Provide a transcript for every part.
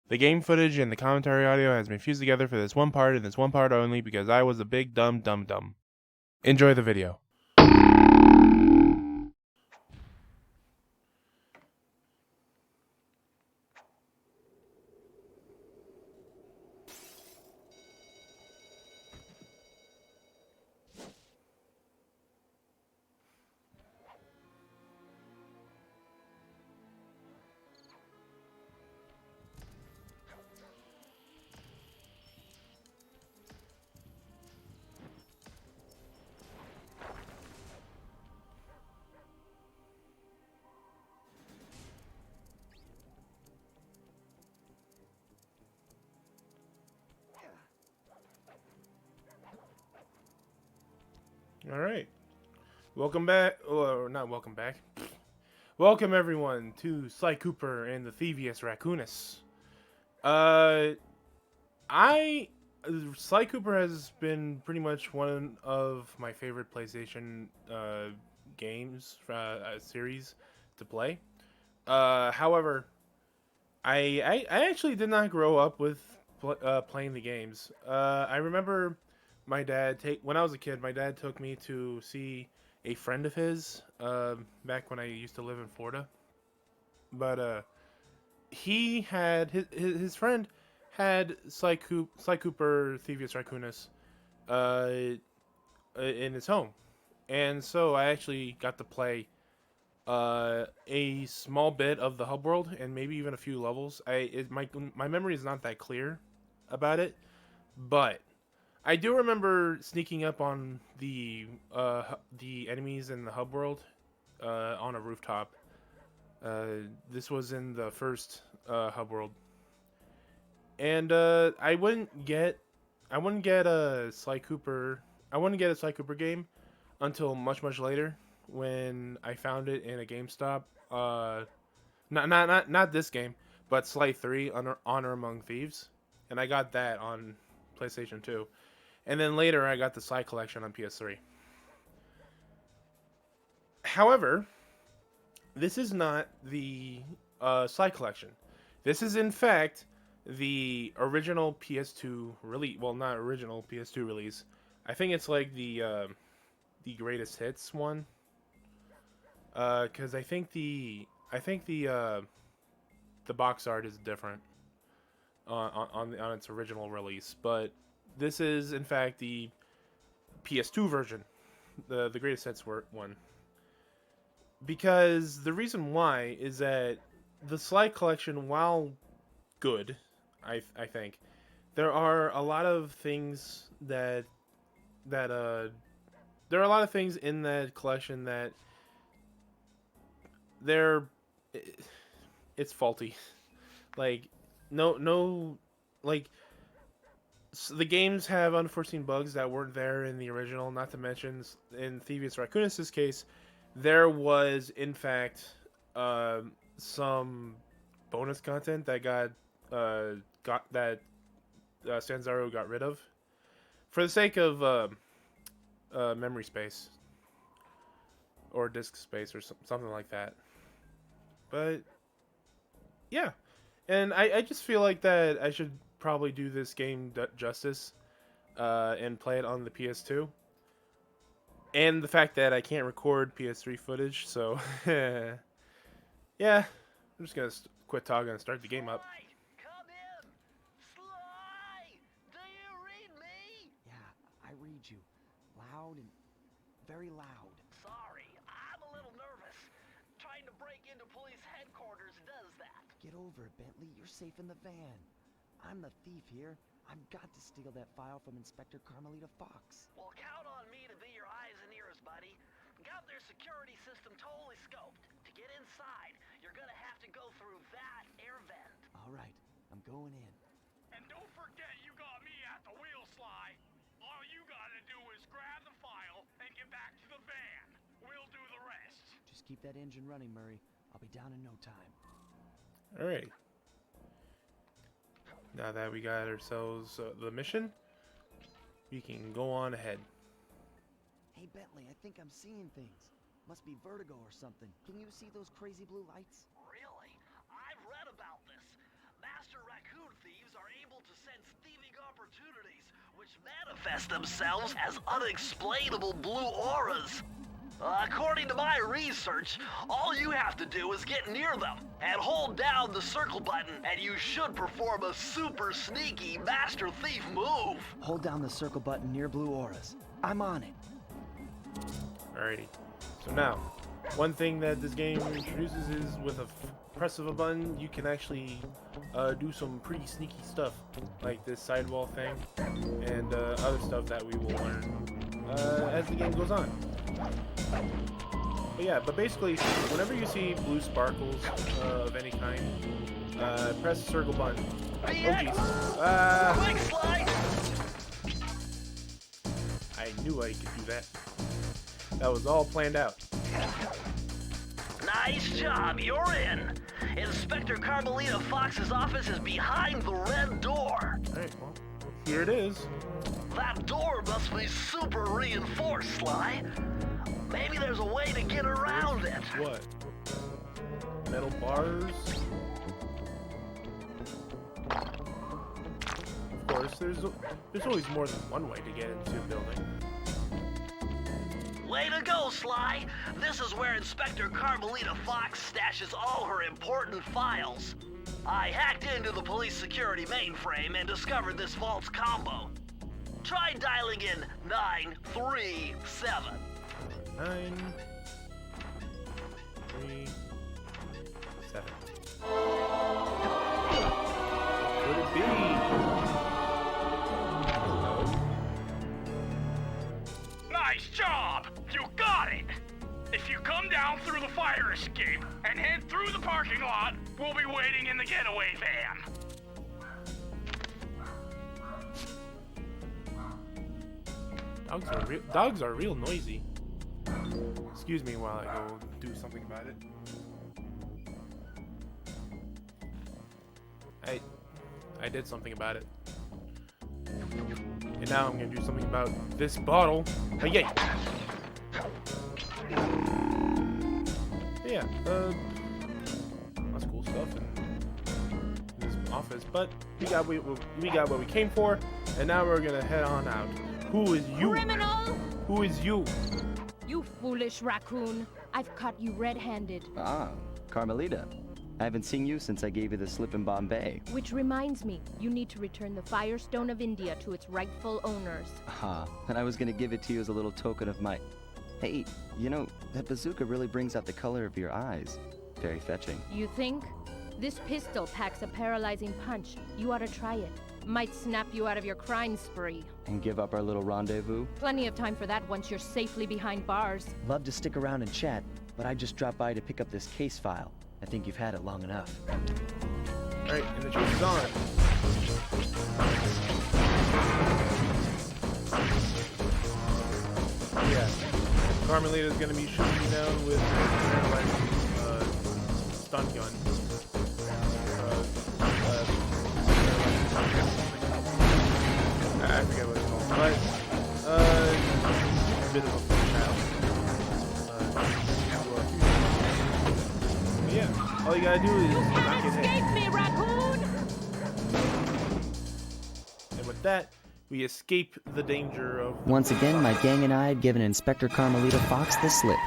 The game footage and the commentary audio has been fused together for this one part and this one part only because I was a big dumb dum-dum. Enjoy the video. Alright. Welcome back. Or not welcome back. Welcome everyone to Sly Cooper and the Thievius Raccoonus. I Sly Cooper has been pretty much one of my favorite PlayStation games series to play. However, I actually did not grow up with playing the games. I remember my dad when I was a kid. My dad took me to see a friend of his back when I used to live in Florida. But he had his friend had Sly Cooper Thievius Raccoonus in his home, and so I actually got to play a small bit of the hub world and maybe even a few levels. My memory is not that clear about it, but I do remember sneaking up on the enemies in the hub world on a rooftop. This was in the first hub world, and I wouldn't get a Sly Cooper game until much later when I found it in a GameStop. Not this game, but Sly 3 Honor Among Thieves, and I got that on PlayStation 2. And then later I got the Sly collection on PS3. However, this is not the Sly collection. This is in fact the original PS2 release. Well, not original PS2 release. I think it's like the greatest hits one. Because I think the box art is different on its original release, but this is in fact the PS2 version, the greatest hits one. Because the reason why is that the Sly collection, while good, I think there are a lot of things that there are a lot of things in that collection that they're it's faulty. Like no like the games have unforeseen bugs that weren't there in the original. Not to mention, in Thievius Raccoonus' case, there was in fact some bonus content that got that Sanzaro got rid of for the sake of memory space or disk space or something like that. But yeah, and I just feel like that I should probably do this game justice and play it on the PS2. And the fact that I can't record PS3 footage, so yeah, I'm just gonna quit talking and start the game up. Sly, come in. Sly, do you read me? Yeah, I read you. Loud and very loud. Sorry, I'm a little nervous. Trying to break into police headquarters does that. Get over it, Bentley. You're safe in the van. I'm the thief here. I've got to steal that file from Inspector Carmelita Fox. Well, count on me to be your eyes and ears, buddy. Got their security system totally scoped. To get inside, you're gonna have to go through that air vent. All right, I'm going in. And don't forget you got me at the wheel, Sly. All you gotta do is grab the file and get back to the van. We'll do the rest. Just keep that engine running, Murray. I'll be down in no time. All right. Now that we got ourselves the mission, we can go on ahead. Hey, Bentley, I think I'm seeing things. Must be vertigo or something. Can you see those crazy blue lights? Really? I've read about this. Master Raccoon sense thieving opportunities, which manifest themselves as unexplainable blue auras. According to my research, all you have to do is get near them and hold down the circle button, and you should perform a super sneaky Master Thief move. Hold down the circle button near blue auras. I'm on it. Alrighty. So now, one thing that this game introduces is with a press of a button, you can actually do some pretty sneaky stuff, like this sidewall thing, and other stuff that we will learn as the game goes on. But yeah, but basically, whenever you see blue sparkles of any kind, press the circle button. Oh jeez. Quick slide! I knew I could do that. That was all planned out. Nice job, you're in. Inspector Carmelita Fox's office is behind the red door. Alright, well, here it is. That door must be super reinforced, Sly. Maybe there's a way to get around it. What? Metal bars? Of course, there's always more than one way to get into a building. Way to go, Sly! This is where Inspector Carmelita Fox stashes all her important files. I hacked into the police security mainframe and discovered this vault's combo. Try dialing in 937. 9, 3, 7. Could it be? Hello? Nice job! You got it! If you come down through the fire escape and head through the parking lot, we'll be waiting in the getaway van. Dogs are real noisy. Excuse me while I go do something about it. I did something about it. And now I'm gonna do something about this bottle. Hey, yay! Yeah, that's cool stuff in this office. But we got what we came for, and now we're gonna head on out. Who is you? Criminal! Who is you? You foolish raccoon. I've caught you red-handed. Ah, Carmelita. I haven't seen you since I gave you the slip in Bombay. Which reminds me, you need to return the Firestone of India to its rightful owners. And I was gonna give it to you as a little token of my... Hey, you know, that bazooka really brings out the color of your eyes. Very fetching. You think? This pistol packs a paralyzing punch. You ought to try it. Might snap you out of your crime spree. And give up our little rendezvous? Plenty of time for that once you're safely behind bars. Love to stick around and chat, but I just dropped by to pick up this case file. I think you've had it long enough. Alright, and the truth is on. Yeah. Carmelita's gonna be shooting you down with a stun gun. I forget what it's called. But, a bit of a fun child. Yeah, all you gotta do is not get hit. Escape me, raccoon! And with that, we escape the danger of... Once again, my gang and I had given Inspector Carmelita Fox the slip.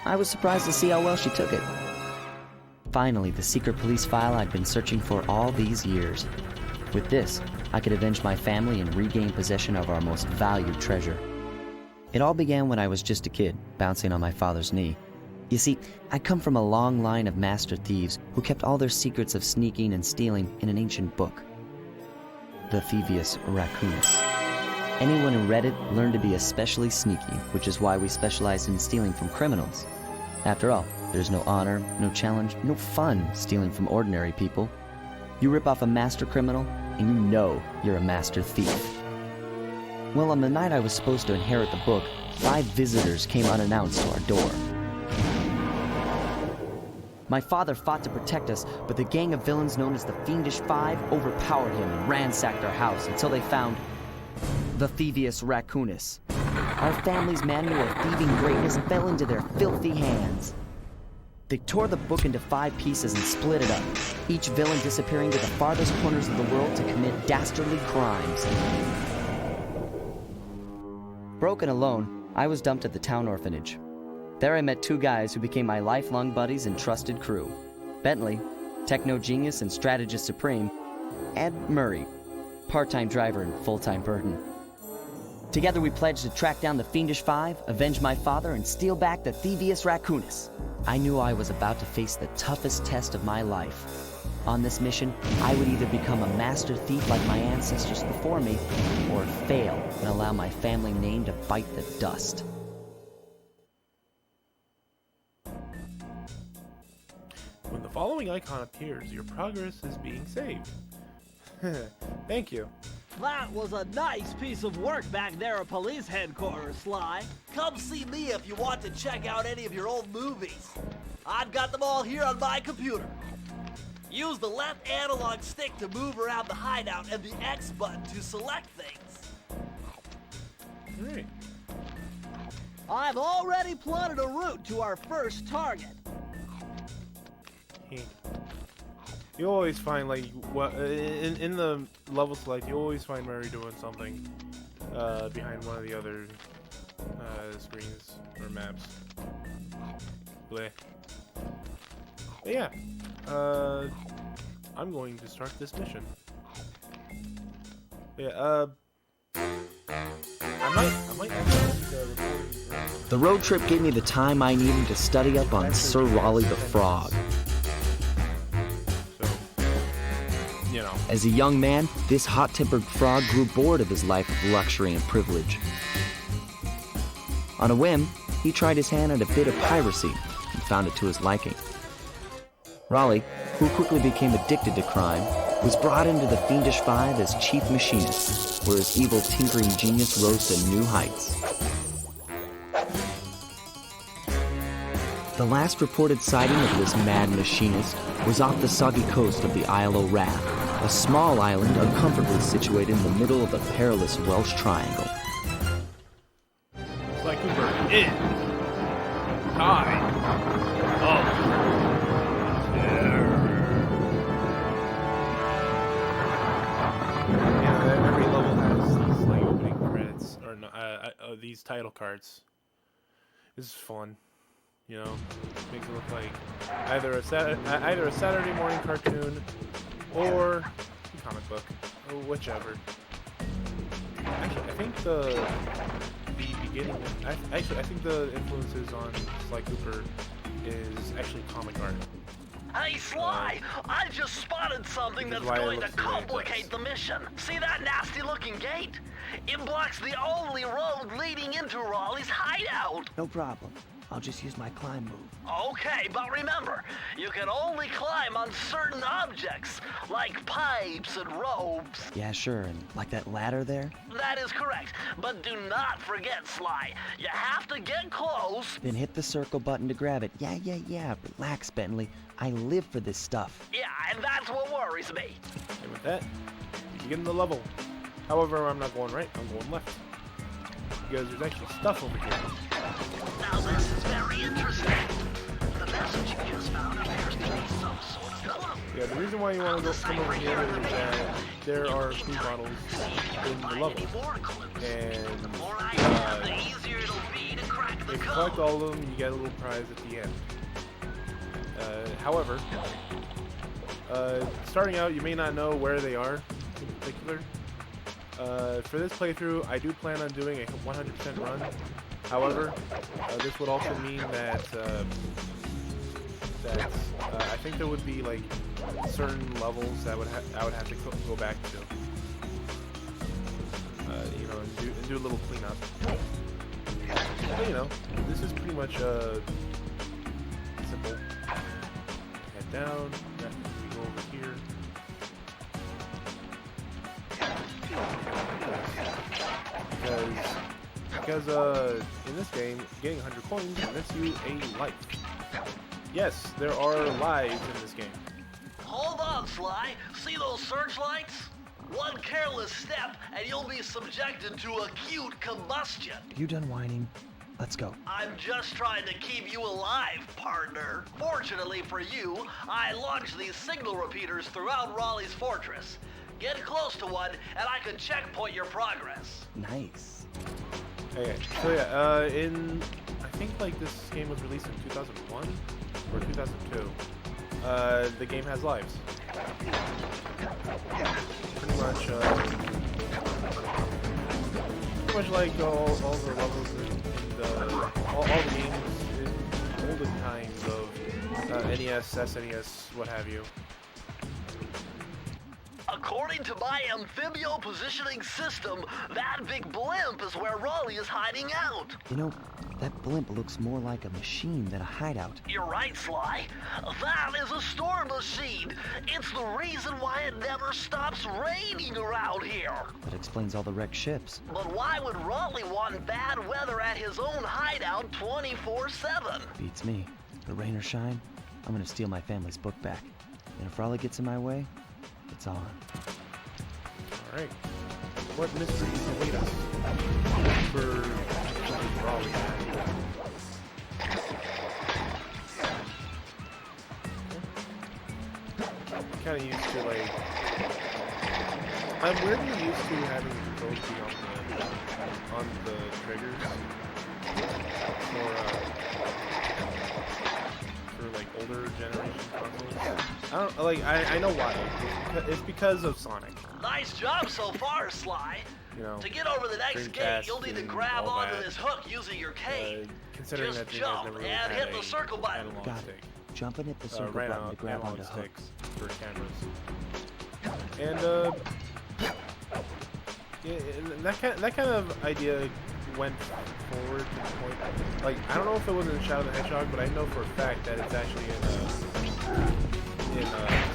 I was surprised to see how well she took it. Finally, the secret police file I'd been searching for all these years. With this, I could avenge my family and regain possession of our most valued treasure. It all began when I was just a kid, bouncing on my father's knee. You see, I come from a long line of master thieves who kept all their secrets of sneaking and stealing in an ancient book. The Thievius Raccoonus. Anyone who read it learned to be especially sneaky, which is why we specialize in stealing from criminals. After all, there's no honor, no challenge, no fun stealing from ordinary people. You rip off a master criminal, and you know you're a master thief. Well, on the night I was supposed to inherit the book, 5 visitors came unannounced to our door. My father fought to protect us, but the gang of villains known as the Fiendish Five overpowered him and ransacked our house until they found the Thievius Raccoonus. Our family's manual of thieving greatness fell into their filthy hands. They tore the book into 5 pieces and split it up, each villain disappearing to the farthest corners of the world to commit dastardly crimes. Broken alone, I was dumped at the town orphanage. There I met 2 guys who became my lifelong buddies and trusted crew. Bentley, techno genius and strategist supreme, and Murray, part-time driver and full-time burden. Together we pledged to track down the Fiendish Five, avenge my father, and steal back the Thievius Raccoonus. I knew I was about to face the toughest test of my life. On this mission, I would either become a master thief like my ancestors before me, or fail and allow my family name to bite the dust. When the following icon appears, your progress is being saved. Thank you. That was a nice piece of work back there at police headquarters, Sly. Come see me if you want to check out any of your old movies. I've got them all here on my computer. Use the left analog stick to move around the hideout and the X button to select things. Alright. I've already plotted a route to our first target. You always find, like, in the level select, you always find Mary doing something behind one of the other screens or maps. Bleh. But yeah, I'm going to start this mission. Yeah, I might The road trip gave me the time I needed to study up on Sir Raleigh the Frog. You know. As a young man, this hot-tempered frog grew bored of his life of luxury and privilege. On a whim, he tried his hand at a bit of piracy and found it to his liking. Raleigh, who quickly became addicted to crime, was brought into the Fiendish Five as chief machinist, where his evil tinkering genius rose to new heights. The last reported sighting of this mad machinist was off the soggy coast of the Isle o' Wrath, a small island uncomfortably situated in the middle of the perilous Welsh Triangle. Like Cooper in time of yeah, every level has these like opening credits or no, these title cards. This is fun, you know. Makes it look like either a Saturday morning cartoon or a comic book, or whichever. Actually, I think the beginning. I think the influences on Sly Cooper is actually comic art. Hey, Sly! I just spotted something that's going to complicate the mission. See that nasty-looking gate? It blocks the only road leading into Raleigh's hideout. No problem. I'll just use my climb move. Okay, but remember, you can only climb on certain objects, like pipes and ropes. Yeah, sure, and like that ladder there? That is correct, but do not forget, Sly. You have to get close. Then hit the circle button to grab it. Yeah. Relax, Bentley. I live for this stuff. Yeah, and that's what worries me. And with that, you can get in the level. However, I'm not going right, I'm going left. Because there's actually stuff over here. Now this is very interesting. The message you just found appears to be some sort of clue. Yeah, the reason why you want to go come over here is that there are clue bottles in the level. And The more I have, the easier it'll be to crack the if you code. collect all of them, you get a little prize at the end. However, starting out, you may not know where they are in particular. For this playthrough, I do plan on doing a 100% run. However, this would also mean that I think there would be like certain levels that I would have to go back to, you know, and do a little cleanup. But, you know, this is pretty much simple. Head down. We go over here. Because in this game, getting 100 coins nets you a life. Yes, there are lives in this game. Hold on, Sly. See those searchlights? One careless step, and you'll be subjected to acute combustion. You done whining? Let's go. I'm just trying to keep you alive, partner. Fortunately for you, I launched these signal repeaters throughout Raleigh's fortress. Get close to one, and I can checkpoint your progress. Nice. Okay, so yeah, I think like this game was released in 2001 or 2002. The game has lives. Pretty much like all the levels in all the games in olden times of NES, SNES, what have you. According to my amphibio positioning system, that big blimp is where Raleigh is hiding out. You know, that blimp looks more like a machine than a hideout. You're right, Sly. That is a storm machine. It's the reason why it never stops raining around here. That explains all the wrecked ships. But why would Raleigh want bad weather at his own hideout 24/7? Beats me. But rain or shine, I'm gonna steal my family's book back. And if Raleigh gets in my way, it's on. Alright. What mysteries await us for Raleigh? I'm kind of used to like. I'm weirdly used to having the controls be on the triggers for like older generation consoles. I don't like. I know why. It's because of Sonic. Nice job so far, Sly. You know, To get over the next gate, Dreamcast you'll need to and grab all onto that. this hook using your cane. Considering Just that thing jump I've never really and had hit the a circle button. analog Got it. stick. Jump and hit the circle Right button on to grab analog onto hook. sticks for cameras. And yeah, that kind of idea went forward to the point. Like, I don't know if it was in Shadow the Hedgehog, but I know for a fact that it's actually in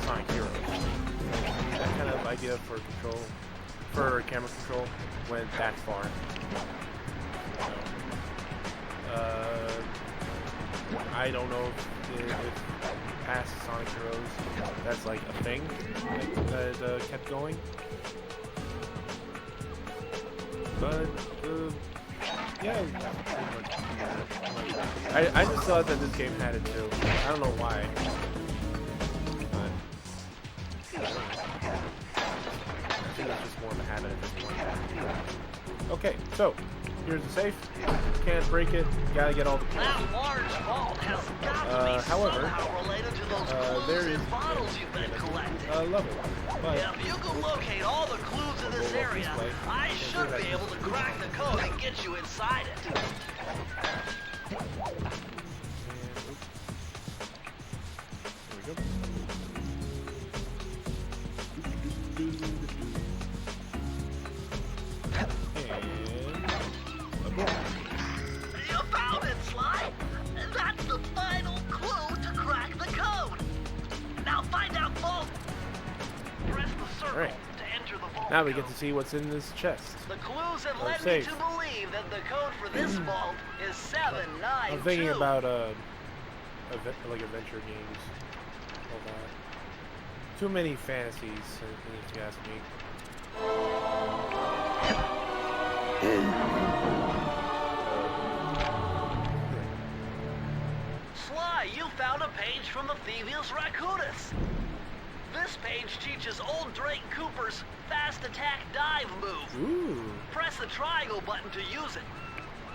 Sonic Heroes. That kind of idea for camera control went that far. I don't know if past Sonic Heroes that's like a thing that kept going. But yeah, I just thought that this game had it too. I don't know why. But I think it's just more of a habit at this point. Okay, so here's the safe. Can't break it. Gotta get all the That large vault has got to be however, somehow related to those clues there is and bottles you've been collecting. level. But If you can locate all the clues in this area, I should be able to crack the code and get you inside it. There we go. You found it, Sly! That's the final clue to crack the code! Now find out vault! Press the circle Alright. to enter the vault Now we get code. to see what's in this chest. The clues have Or led safe. me to believe that the code for this vault is 792. I'm thinking about like adventure games. All that. Too many fantasies, if you ask me. Sly, you found a page from the Thievius Raccoonus. This page teaches old Drake Cooper's fast attack dive move. Ooh. Press the triangle button to use it.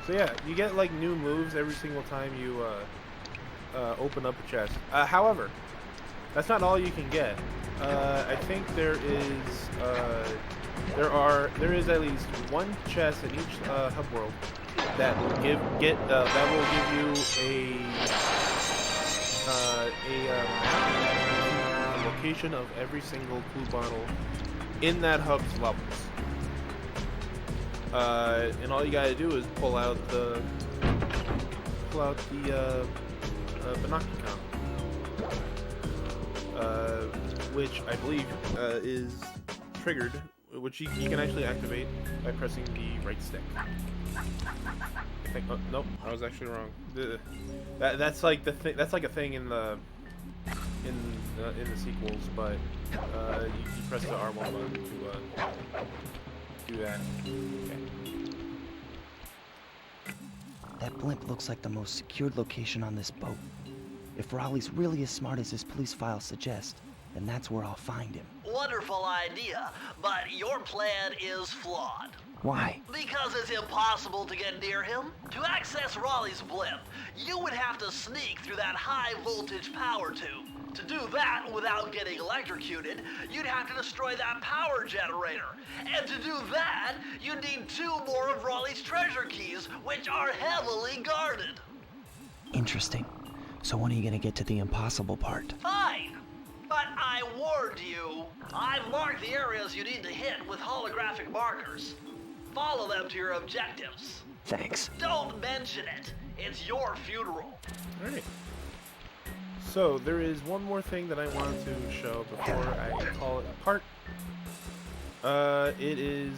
So yeah, you get like new moves every single time you open up a chest. However, that's not all you can get. I think there is at least one chest in each hub world that will give you a location of every single clue bottle in that hub's levels. And all you gotta do is pull out the Binocucom, which I believe is triggered, which you can actually activate by pressing the right stick. I think. Oh, nope, I was actually wrong. That's like the thing. That's like a thing in the sequels, but you press the R1 button to do that. Okay. That blimp looks like the most secured location on this boat. If Raleigh's really as smart as his police files suggest, then that's where I'll find him. Wonderful idea, but your plan is flawed. Why? Because it's impossible to get near him. To access Raleigh's blimp, you would have to sneak through that high-voltage power tube. To do that without getting electrocuted, you'd have to destroy that power generator. And to do that, you'd need 2 more of Raleigh's treasure keys, which are heavily guarded. Interesting. So when are you gonna get to the impossible part? Fine. But I warned you. I've marked the areas you need to hit with holographic markers. Follow them to your objectives. Thanks. Don't mention it. It's your funeral. Alright. So, there is one more thing that I want to show before I call it apart. It is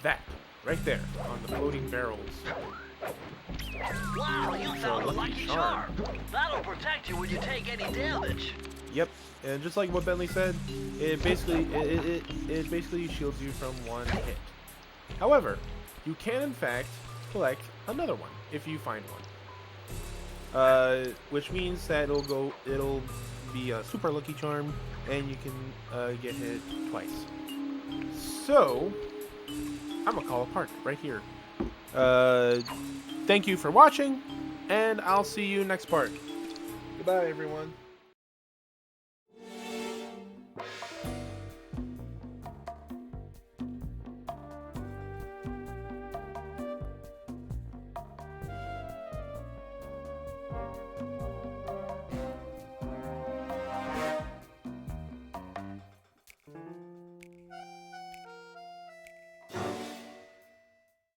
that, right there, on the floating barrels. Wow, you found a lucky charm. That'll protect you when you take any damage. Yep, and just like what Bentley said, it basically it basically shields you from one hit. However, you can in fact collect another one if you find one. Which means that it'll be a super lucky charm, and you can get hit twice. So, I'm gonna call it part right here. Thank you for watching, and I'll see you next part. Goodbye, everyone.